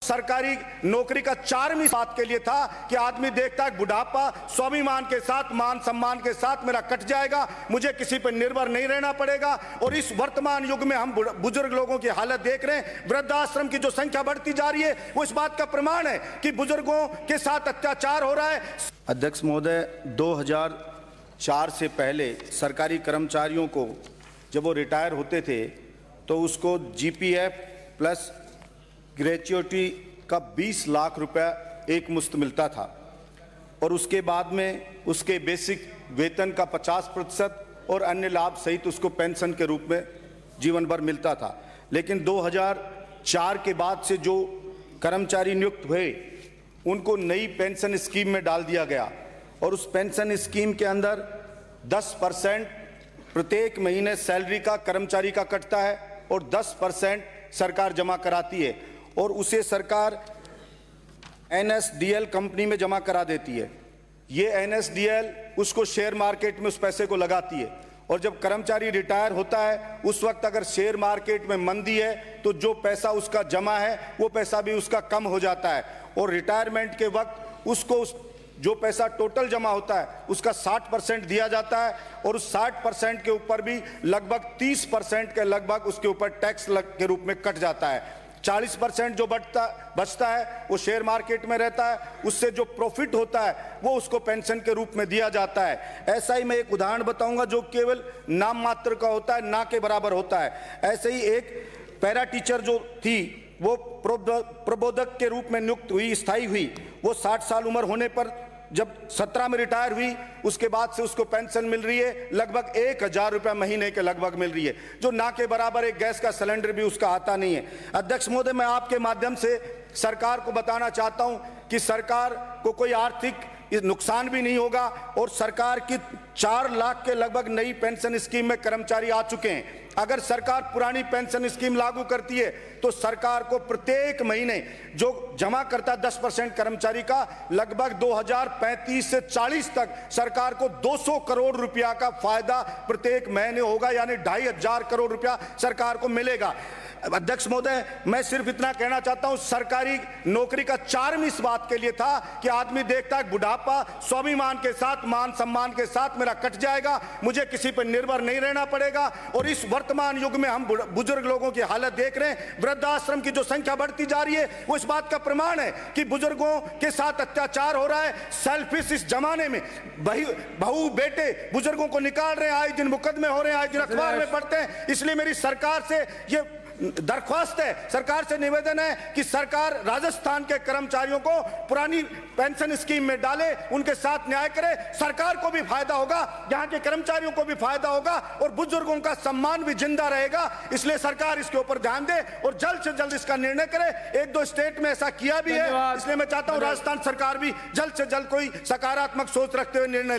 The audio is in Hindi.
सरकारी नौकरी का 4वीं बात के लिए था कि आदमी देखता है बुढ़ापा स्वाभिमान के साथ, मान सम्मान के साथ मेरा कट जाएगा, मुझे किसी पर निर्भर नहीं रहना पड़ेगा। और इस वर्तमान युग में हम बुजुर्ग लोगों की हालत देख रहे हैं, वृद्धाश्रम की जो संख्या बढ़ती जा रही है वो इस बात का प्रमाण है कि बुजुर्गों के साथ अत्याचार हो रहा है। अध्यक्ष महोदय, 2004 से पहले सरकारी कर्मचारियों को जब वो रिटायर होते थे तो उसको जीपीएफ प्लस ग्रेच्युटी का 20 लाख रुपया एक मुश्त मिलता था और उसके बाद में उसके बेसिक वेतन का 50% और अन्य लाभ सहित उसको पेंशन के रूप में जीवन भर मिलता था। लेकिन 2004 के बाद से जो कर्मचारी नियुक्त हुए उनको नई पेंशन स्कीम में डाल दिया गया और उस पेंशन स्कीम के अंदर 10% प्रत्येक महीने सैलरी का कर्मचारी का कटता है और 10% सरकार जमा कराती है और उसे सरकार एनएसडीएल कंपनी में जमा करा देती है। ये एनएसडीएल उसको शेयर मार्केट में उस पैसे को लगाती है और जब कर्मचारी रिटायर होता है उस वक्त अगर शेयर मार्केट में मंदी है तो जो पैसा उसका जमा है वो पैसा भी उसका कम हो जाता है और रिटायरमेंट के वक्त उसको जो पैसा टोटल जमा होता है उसका 60% दिया जाता है और उस 60% के ऊपर भी लगभग 30% के लगभग उसके ऊपर टैक्स के रूप में कट जाता है। 40% जो बचता है वो शेयर मार्केट में रहता है, उससे जो प्रॉफिट होता है वो उसको पेंशन के रूप में दिया जाता है। ऐसा ही मैं एक उदाहरण बताऊंगा जो केवल नाम मात्र का होता है, ना के बराबर होता है। ऐसे ही एक पैरा टीचर जो थी वो प्रबोधक के रूप में नियुक्त हुई, स्थायी हुई। वो 60 साल उम्र होने पर जब 17 में रिटायर हुई उसके बाद से उसको पेंशन मिल रही है लगभग 1000 रुपये महीने के लगभग मिल रही है, जो ना के बराबर एक गैस का सिलेंडर भी उसका आता नहीं है। अध्यक्ष महोदय, मैं आपके माध्यम से सरकार को बताना चाहता हूं कि सरकार को कोई आर्थिक नुकसान भी नहीं होगा और सरकार की 4 लाख के लगभग नई पेंशन स्कीम में कर्मचारी आ चुके हैं। अगर सरकार पुरानी पेंशन स्कीम लागू करती है तो सरकार को प्रत्येक महीने जो जमा करता है 10% कर्मचारी का लगभग 2035 से 40 तक सरकार को 200 करोड़ रुपया का फायदा प्रत्येक महीने होगा, यानी 2500 करोड़ रुपया सरकार को मिलेगा। अध्यक्ष महोदय, मैं सिर्फ इतना कहना चाहता हूं, सरकारी नौकरी का 4वीं इस बात के लिए था कि आदमी देखता है बुढ़ापा स्वाभिमान के साथ, मान सम्मान के साथ मेरा कट जाएगा, मुझे किसी पर निर्भर नहीं रहना पड़ेगा। और इस वर्तमान युग में हम बुजुर्ग लोगों की हालत देख रहे हैं, वृद्धाश्रम की जो संख्या बढ़ती जा रही है वो इस बात का प्रमाण है कि बुजुर्गों के साथ अत्याचार हो रहा है। सेल्फिश इस जमाने में बहू बेटे बुजुर्गों को निकाल रहे हैं, आए दिन मुकदमे हो रहे हैं, आए दिन अखबार में पढ़ते हैं। इसलिए मेरी सरकार से ये दरख्वास्त है, सरकार से निवेदन है कि सरकार राजस्थान के कर्मचारियों को पुरानी पेंशन स्कीम में डाले, उनके साथ न्याय करे, सरकार को भी फायदा होगा, यहाँ के कर्मचारियों को भी फायदा होगा और बुजुर्गों का सम्मान भी जिंदा रहेगा। इसलिए सरकार इसके ऊपर ध्यान दे और जल्द से जल्द इसका निर्णय करे। 1-2 स्टेट में ऐसा किया भी है, इसलिए मैं चाहता हूँ राजस्थान सरकार भी जल्द से जल्द कोई सकारात्मक सोच रखते हुए निर्णय